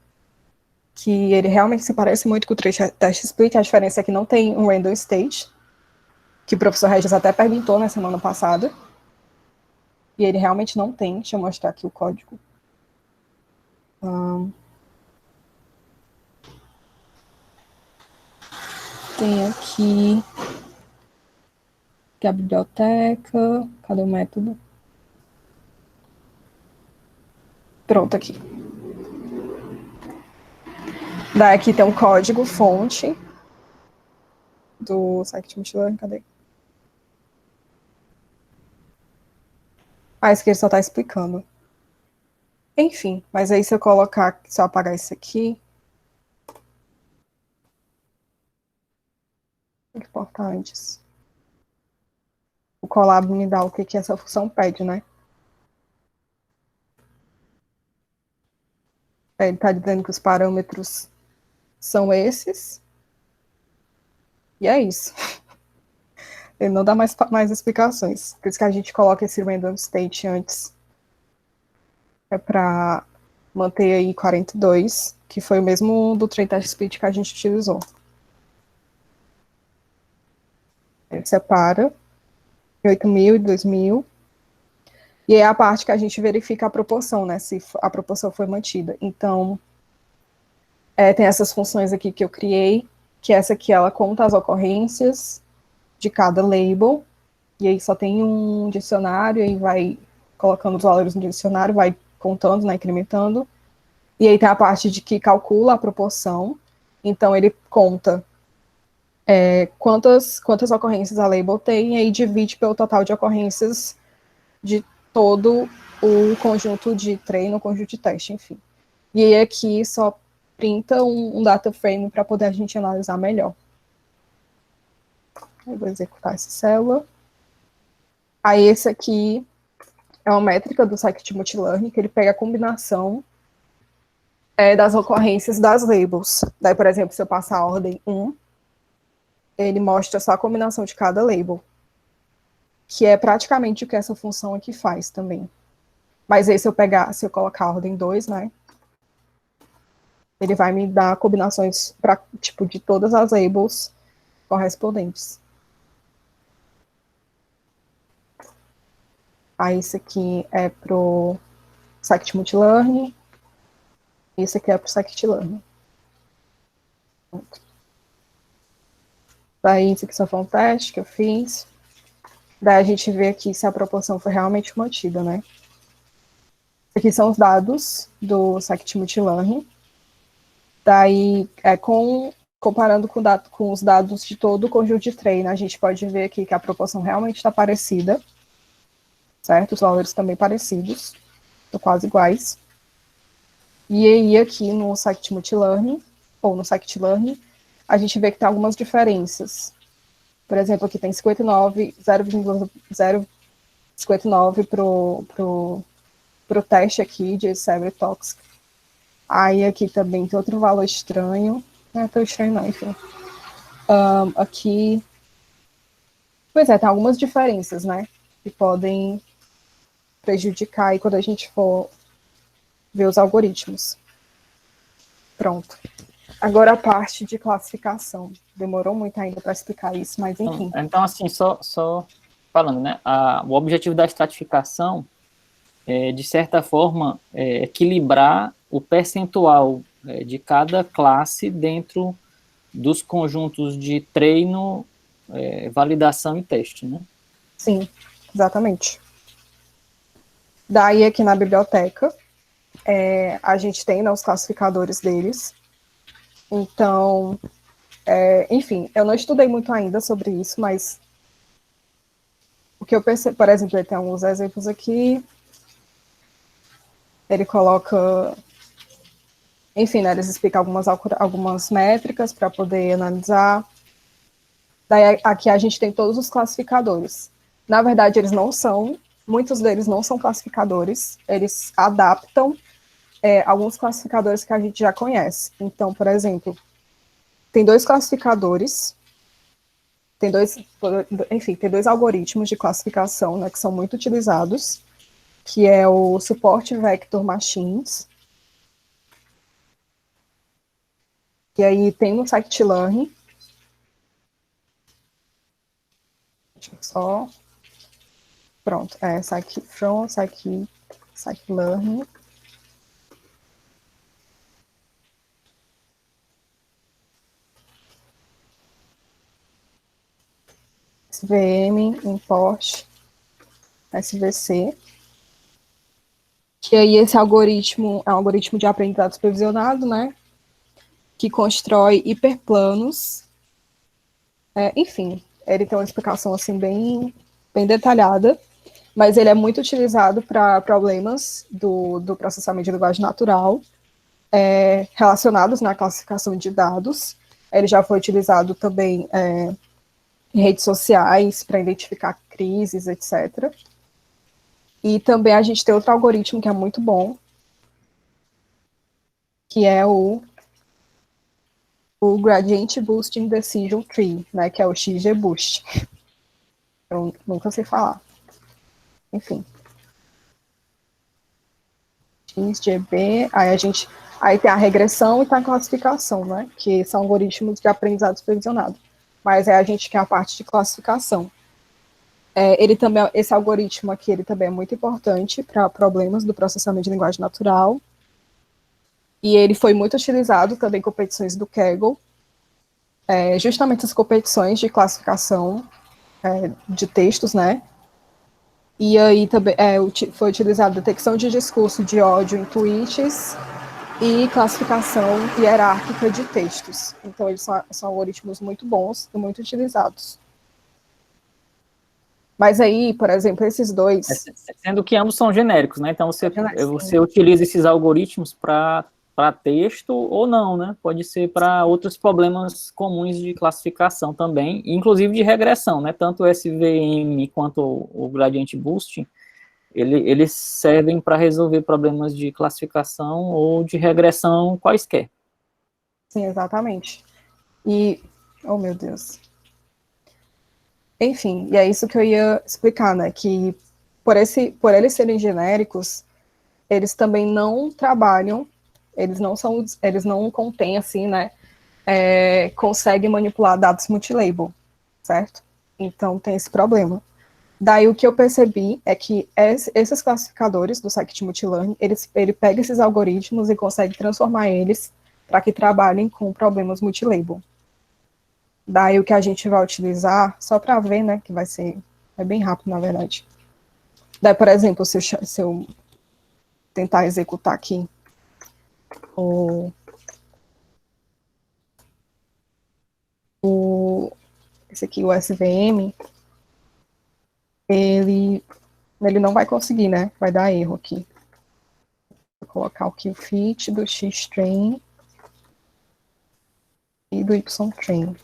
B: que ele realmente se parece muito com o Train Test Split. A diferença é que não tem um random state, que o professor Regis até perguntou na semana passada. E ele realmente não tem. Deixa eu mostrar aqui o código. Tem aqui a biblioteca. Cadê o método? Pronto, aqui. Daí aqui tem um código fonte do scikit-multilearn. Cadê? Esse aqui ele só está explicando. Enfim, mas aí se eu apagar isso aqui, tem que importar antes. O Colab me dá o que essa função pede, né? Ele está dizendo que os parâmetros são esses. E é isso. Ele não dá mais explicações. Por isso que a gente coloca esse random state antes. É para manter aí 42, que foi o mesmo do train test split que a gente utilizou. Ele separa 8.000 e 2.000. E é a parte que a gente verifica a proporção, né? Se a proporção foi mantida. Então, tem essas funções aqui que eu criei, que essa aqui, ela conta as ocorrências de cada label, e aí só tem um dicionário, e vai colocando os valores no dicionário, vai contando, né, incrementando. E aí tem a parte de que calcula a proporção. Então, ele conta quantas ocorrências a label tem, e aí divide pelo total de ocorrências de todo o conjunto de treino, o conjunto de teste, enfim. E aí aqui só printa um data frame para poder a gente analisar melhor. Eu vou executar essa célula. Aí esse aqui é uma métrica do Scikit-Multilearn, que ele pega a combinação das ocorrências das labels. Daí, por exemplo, se eu passar a ordem 1, ele mostra só a combinação de cada label, que é praticamente o que essa função aqui faz também. Mas aí se eu colocar a ordem 2, né, ele vai me dar combinações tipo, de todas as labels correspondentes. Aí esse aqui é pro Scikit-Multilearn, esse aqui é pro Scikit-Learn. Daí esse aqui só foi um teste que eu fiz. Daí a gente vê aqui se a proporção foi realmente mantida, né? Aqui são os dados do Scikit-Multilearn. Daí, comparando com os dados de todo o conjunto de treino, a gente pode ver aqui que a proporção realmente está parecida, certo? Os valores também parecidos, estão quase iguais. E aí, aqui no Scikit-Multilearn, ou no Scikit-Learn, a gente vê que tem algumas diferenças. Por exemplo, aqui tem 59, 0,059 pro teste aqui de Severe Toxic. Aí aqui também tem outro valor estranho. Não é tão estranho não, enfim. Aqui... Pois é, tem algumas diferenças, né? Que podem prejudicar aí quando a gente for ver os algoritmos. Pronto. Agora a parte de classificação. Demorou muito ainda para explicar isso, mas enfim.
A: Então assim, só falando, né? O objetivo da estratificação é, de certa forma, equilibrar o percentual de cada classe dentro dos conjuntos de treino, validação e teste, né?
B: Sim, exatamente. Daí, aqui na biblioteca, a gente tem, né, os classificadores deles. Então, enfim, eu não estudei muito ainda sobre isso, mas o que eu percebo, por exemplo, ele tem alguns exemplos aqui. Ele coloca, enfim, né, eles explicam algumas métricas para poder analisar. Daí aqui a gente tem todos os classificadores. Na verdade, muitos deles não são classificadores, eles adaptam alguns classificadores que a gente já conhece. Então, por exemplo, tem dois classificadores, tem dois algoritmos de classificação, né, que são muito utilizados, que é o Support Vector Machines, e aí tem no Scikit-Learn, só, pronto, Scikit-Learn, SVM, import, SVC, que aí esse algoritmo é um algoritmo de aprendizado supervisionado, né, que constrói hiperplanos, enfim, ele tem uma explicação assim bem detalhada, mas ele é muito utilizado para problemas do processamento de linguagem natural, relacionados na classificação de dados. Ele já foi utilizado também em redes sociais para identificar crises, etc. E também a gente tem outro algoritmo que é muito bom, que é o Gradient Boosting Decision Tree, né, que é o XGBoost. Eu nunca sei falar. Enfim. XGB, aí tem a regressão e tem a classificação, né, que são algoritmos de aprendizado supervisionado. Mas a gente quer a parte de classificação. Esse algoritmo aqui, ele também é muito importante para problemas do processamento de linguagem natural. E ele foi muito utilizado também em competições do Kaggle, justamente as competições de classificação de textos, né? E aí também foi utilizada detecção de discurso de ódio em tweets e classificação hierárquica de textos. Então, eles são algoritmos muito bons e muito utilizados. Mas aí, por exemplo, esses dois...
A: Sendo que ambos são genéricos, né? Então, você utiliza esses algoritmos para texto ou não, né? Pode ser para outros problemas comuns de classificação também, inclusive de regressão, né? Tanto o SVM quanto o Gradient Boosting, eles servem para resolver problemas de classificação ou de regressão quaisquer.
B: Sim, exatamente. E, oh meu Deus. Enfim, e é isso que eu ia explicar, né? Que por eles serem genéricos, eles também não trabalham, eles não contêm, assim, né? Conseguem manipular dados multilabel, certo? Então tem esse problema. Daí o que eu percebi é que esses classificadores do Scikit-Multilearn, ele pega esses algoritmos e consegue transformar eles para que trabalhem com problemas multilabel. Daí o que a gente vai utilizar, só para ver, né, que é bem rápido, na verdade. Daí, por exemplo, se eu tentar executar aqui esse aqui, o SVM, ele não vai conseguir, né? Vai dar erro aqui. Vou colocar aqui o fit do X-train e do Y-train.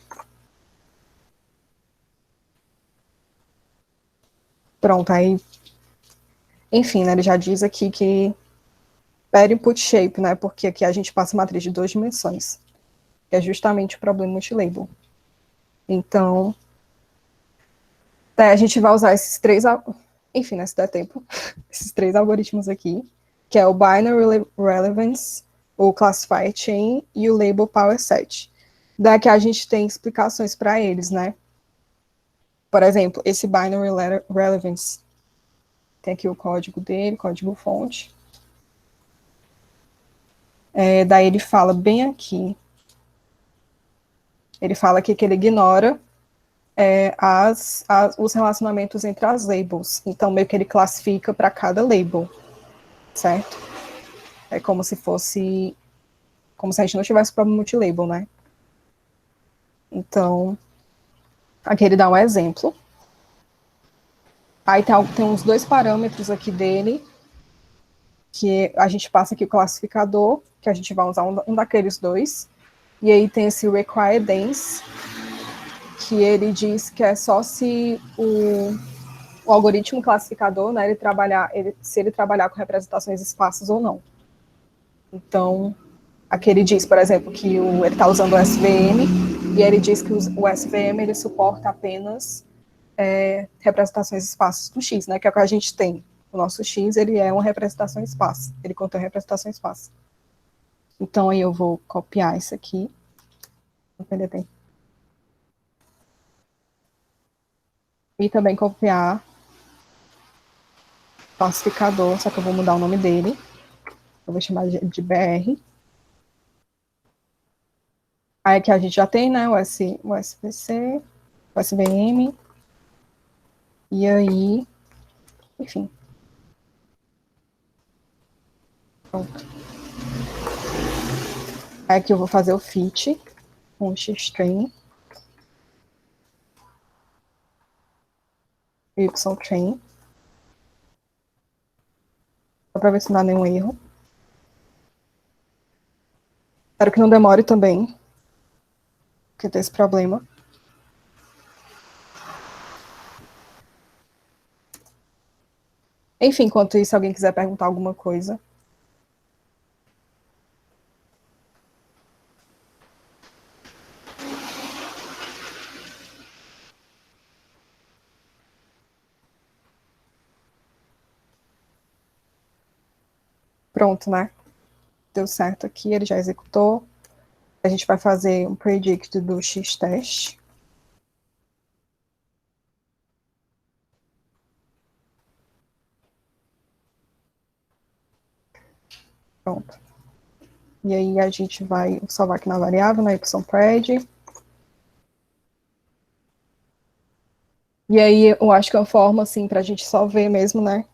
B: Pronto, aí... Enfim, né, ele já diz aqui que per input shape, né? Porque aqui a gente passa matriz de 2 dimensões. Que é justamente o problema multilabel. Então, a gente vai usar esses três... Enfim, né, se der tempo. Esses três algoritmos aqui, que é o Binary Relevance, o Classifier Chain e o Label Power Set. Daqui a gente tem explicações para eles, né? Por exemplo, esse Binary Relevance, tem aqui o código dele, código-fonte. Daí ele fala bem aqui, ele fala aqui que ele ignora os relacionamentos entre as labels. Então, meio que ele classifica para cada label, certo? É como se a gente não tivesse problema multilabel, né? Então, aqui ele dá um exemplo. Aí tem uns dois parâmetros aqui dele, que a gente passa aqui o classificador, que a gente vai usar um daqueles dois. E aí tem esse require dense, que ele diz que é só se o algoritmo classificador, né, se ele trabalhar com representações esparsas ou não. Então, aqui ele diz, por exemplo, que ele está usando o SVM, e ele diz que o SVM ele suporta apenas representações esparsas do X, né, que é o que a gente tem. O nosso X, ele é uma representação esparsa, ele contém representação esparsa. Então, aí eu vou copiar isso aqui, não perder tempo. E também copiar o classificador, só que eu vou mudar o nome dele. Eu vou chamar de BR. Aí aqui a gente já tem, né, o SVC, o SVM. E aí, enfim. Pronto. Aí aqui eu vou fazer o fit com o X-train. Y-train. Só para ver se não dá nenhum erro. Espero que não demore também, porque tem esse problema. Enfim, enquanto isso, se alguém quiser perguntar alguma coisa. Pronto, né? Deu certo aqui, ele já executou. A gente vai fazer um predict do X-test. Pronto. E aí a gente vai salvar aqui na variável, na YPrед. E aí eu acho que uma forma, assim, para a gente só ver mesmo, né,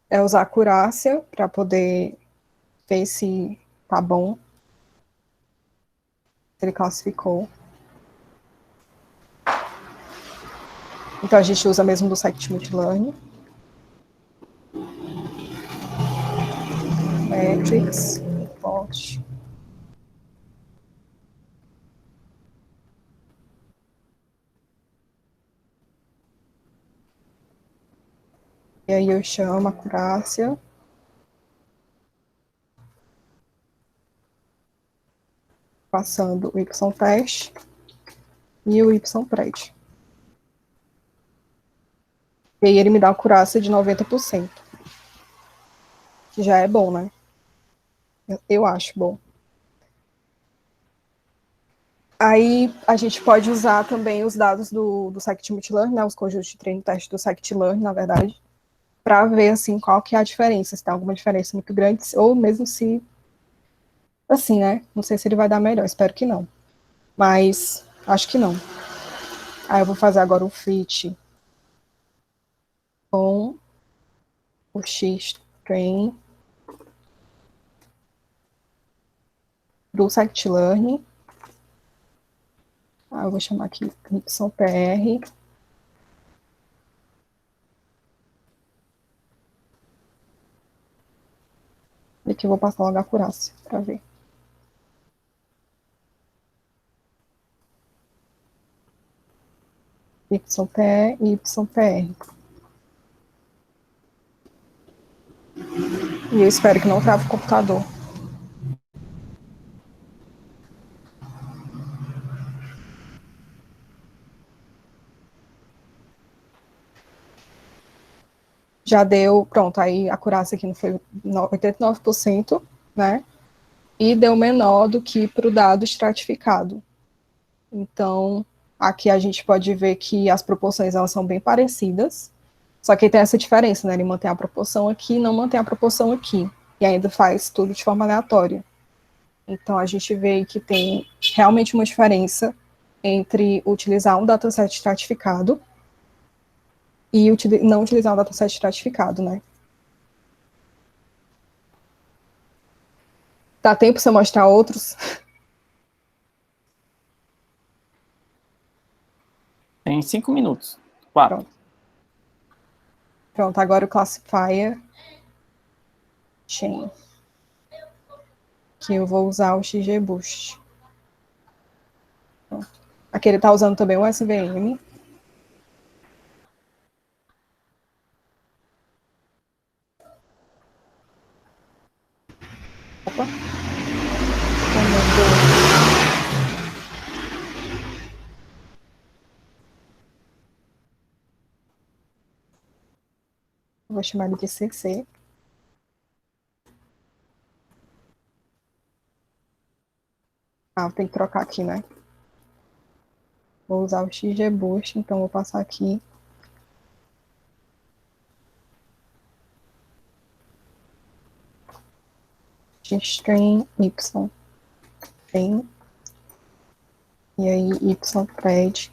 B: é usar a acurácia para poder ver se tá bom, se ele classificou. Então a gente usa mesmo do Scikit-Learn. Metrics, report. E aí eu chamo a acurácia. Passando o Y-test e o Y-pred. E aí ele me dá uma acurácia de 90%. Que já é bom, né? Eu acho bom. Aí a gente pode usar também os dados do Scikit-Learn, né, os conjuntos de treino e teste do Scikit-Learn, na verdade, para ver assim qual que é a diferença, se tem alguma diferença muito grande, ou mesmo se, assim, né, não sei se ele vai dar melhor, espero que não, mas acho que não. Aí eu vou fazer agora o fit com o X-Train do Scikit-Learn. Eu vou chamar aqui YPR. E aqui eu vou passar logo a acurácia para ver. YPE e YPR. E eu espero que não trave o computador. Já deu, pronto, aí a acurácia aqui não foi 89%, né? E deu menor do que para o dado estratificado. Então, aqui a gente pode ver que as proporções elas são bem parecidas, só que tem essa diferença, né? Ele mantém a proporção aqui e não mantém a proporção aqui. E ainda faz tudo de forma aleatória. Então, a gente vê que tem realmente uma diferença entre utilizar um dataset estratificado e não utilizar um dataset estratificado, né? Dá tempo para eu mostrar outros?
A: Tem 5 minutos. 4.
B: Pronto. Pronto, agora o classifier chain. Que eu vou usar o XGBoost. Pronto. Aqui ele está usando também o SVM. Opa. Vou chamar ele de CC. Tem que trocar aqui, né? Vou usar o XGBoost, então vou passar aqui. String Y. Tem. E aí, Y-pred.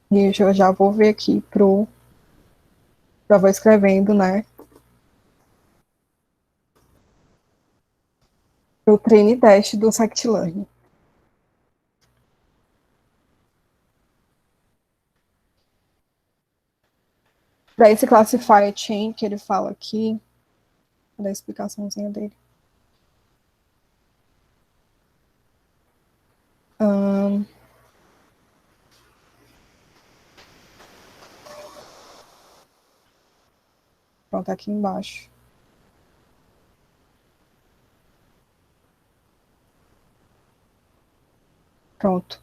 B: E eu já vou ver aqui já vou escrevendo, né? Pro treine teste do Scikit-Learn. Para esse classifier chain que ele fala aqui, vou dar a explicaçãozinha dele. Pronto, aqui embaixo. Pronto.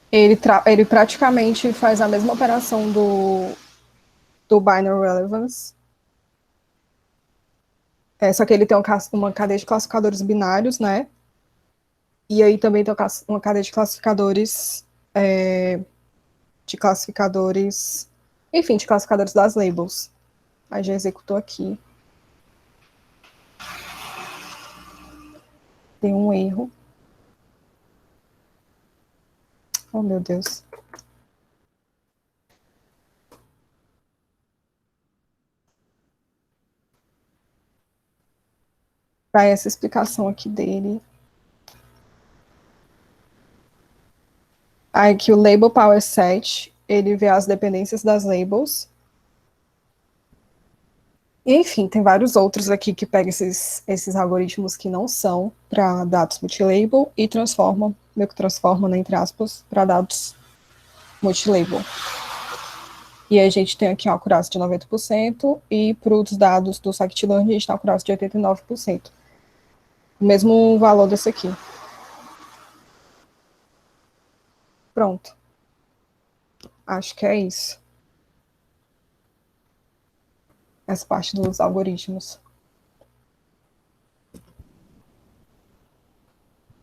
B: Ele praticamente faz a mesma operação do Binary Relevance. Só que ele tem uma cadeia de classificadores binários, né? E aí também tem uma cadeia de classificadores de classificadores, enfim, de classificadores das labels. Aí já executou aqui. Tem um erro. Oh, meu Deus. Para essa explicação aqui dele. Aí que o label power set, ele vê as dependências das labels. E, enfim, tem vários outros aqui que pegam esses algoritmos que não são para dados multilabel e transformam, meio que transformam, né, entre aspas, para dados multilabel. E a gente tem aqui uma accuracy de 90% e para os dados do scikit-learn a gente tem uma accuracy de 89%. O mesmo valor desse aqui. Pronto. Acho que é isso. Essa parte dos algoritmos.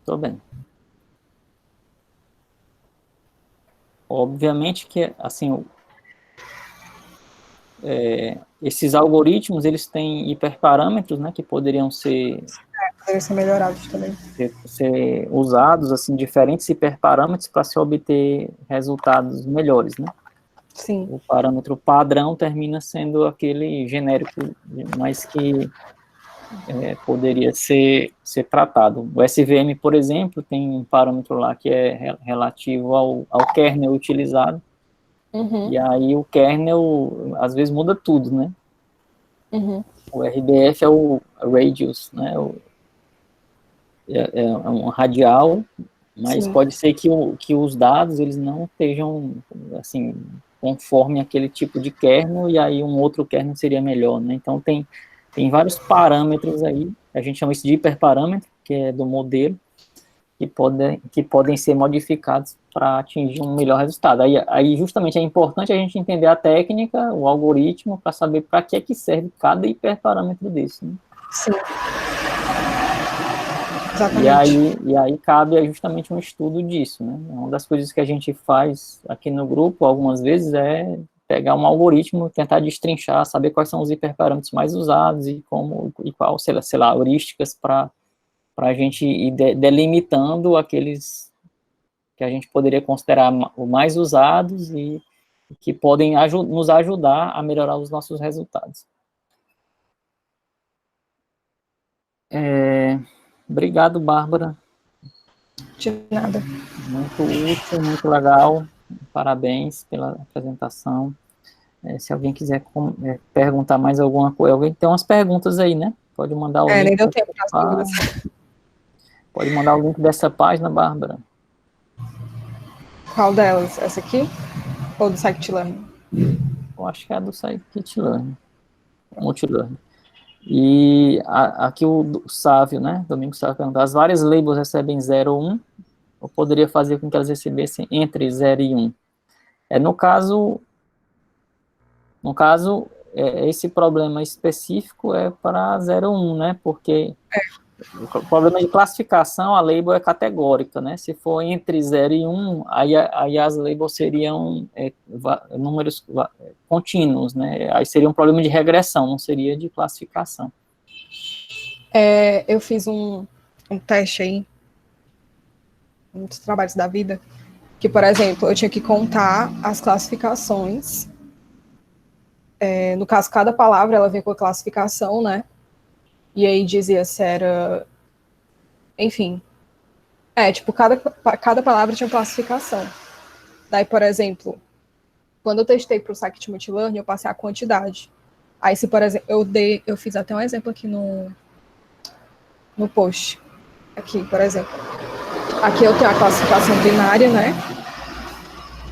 A: Tô bem. Obviamente que, assim, esses algoritmos, eles têm hiperparâmetros, né, que poderiam ser
B: melhorados também.
A: Ser usados, assim, diferentes hiperparâmetros para se obter resultados melhores, né?
B: Sim.
A: O parâmetro padrão termina sendo aquele genérico, mas que poderia ser tratado. O SVM, por exemplo, tem um parâmetro lá que é relativo ao kernel utilizado, e aí o kernel, às vezes, muda tudo, né? O RDF é o radius, né? É um radial, mas
B: Sim.
A: pode ser que os dados eles não estejam assim conforme aquele tipo de kernel, e aí um outro kernel seria melhor, né? Então tem vários parâmetros aí, a gente chama isso de hiperparâmetro, que é do modelo, que podem ser modificados para atingir um melhor resultado. Aí justamente é importante a gente entender a técnica, o algoritmo, para saber para que serve cada hiperparâmetro desse, né?
B: Sim. Exatamente.
A: E aí cabe justamente um estudo disso, né? Uma das coisas que a gente faz aqui no grupo, algumas vezes, é pegar um algoritmo, tentar destrinchar, saber quais são os hiperparâmetros mais usados e qual, sei lá, heurísticas para a gente ir delimitando aqueles que a gente poderia considerar os mais usados e que podem nos ajudar a melhorar os nossos resultados. Obrigado, Bárbara.
B: De nada.
A: Muito útil, muito legal. Parabéns pela apresentação. Se alguém quiser perguntar mais alguma coisa, alguém tem umas perguntas aí, né? Pode mandar o link.
B: Nem deu tempo para as dúvidas.
A: Pode mandar o link dessa página, Bárbara.
B: Qual delas? Essa aqui? Ou do scikit-learn?
A: Eu acho que é a do scikit-learn. Multilearn. E aqui o Sávio, né? Domingos Sávio perguntou: as várias labels recebem 0 ou 1? Eu poderia fazer com que elas recebessem entre 0 e 1? No caso, esse problema específico é para 0 ou 1, né? Porque o problema de classificação, a label é categórica, né? Se for entre 0 e 1, aí as labels seriam números contínuos, né? Aí seria um problema de regressão, não seria de classificação.
B: Eu fiz um teste aí, um dos trabalhos da vida, que, por exemplo, eu tinha que contar as classificações. No caso, cada palavra, ela vem com a classificação, né? E aí dizia se era... Enfim. Tipo, cada palavra tinha classificação. Daí, por exemplo, quando eu testei para o scikit-multilearn, eu passei a quantidade. Aí, se, por exemplo, eu fiz até um exemplo aqui no post. Aqui, por exemplo. Aqui eu tenho a classificação binária, né?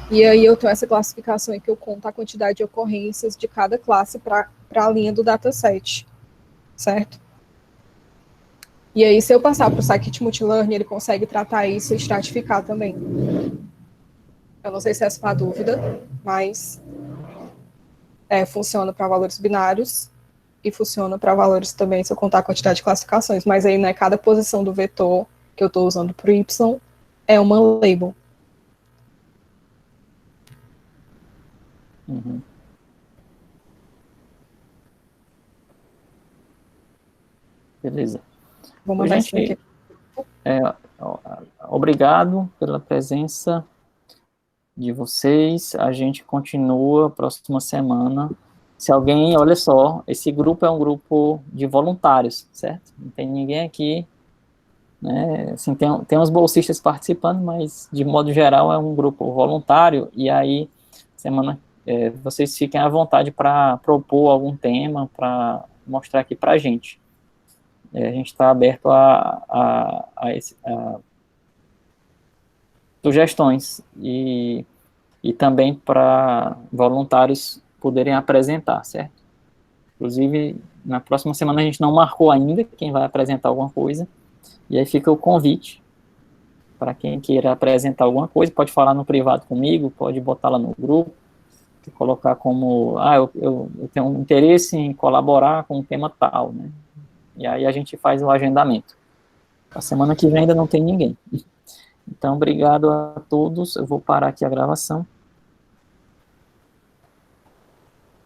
B: E aí eu tenho essa classificação em que eu conto a quantidade de ocorrências de cada classe para a linha do dataset, certo? E aí, se eu passar para o scikit-multilearn, ele consegue tratar isso e estratificar também. Eu não sei se essa é uma dúvida, mas funciona para valores binários e funciona para valores também se eu contar a quantidade de classificações. Mas aí, né, cada posição do vetor que eu estou usando para o y é uma label.
A: Uhum. Beleza.
B: Vou mandar isso
A: Gente,
B: aqui.
A: obrigado pela presença de vocês. A gente continua próxima semana. Se alguém, olha só, esse grupo é um grupo de voluntários, certo? Não tem ninguém aqui, né? Assim, tem uns bolsistas participando, mas de modo geral é um grupo voluntário. E aí, vocês fiquem à vontade para propor algum tema, para mostrar aqui para a gente. A gente está aberto a sugestões e também para voluntários poderem apresentar, certo? Inclusive, na próxima semana a gente não marcou ainda quem vai apresentar alguma coisa, e aí fica o convite para quem queira apresentar alguma coisa, pode falar no privado comigo, pode botar lá no grupo, colocar como, eu tenho um interesse em colaborar com um tema tal, né? E aí a gente faz o agendamento. A semana que vem ainda não tem ninguém. Então, obrigado a todos, eu vou parar aqui a gravação.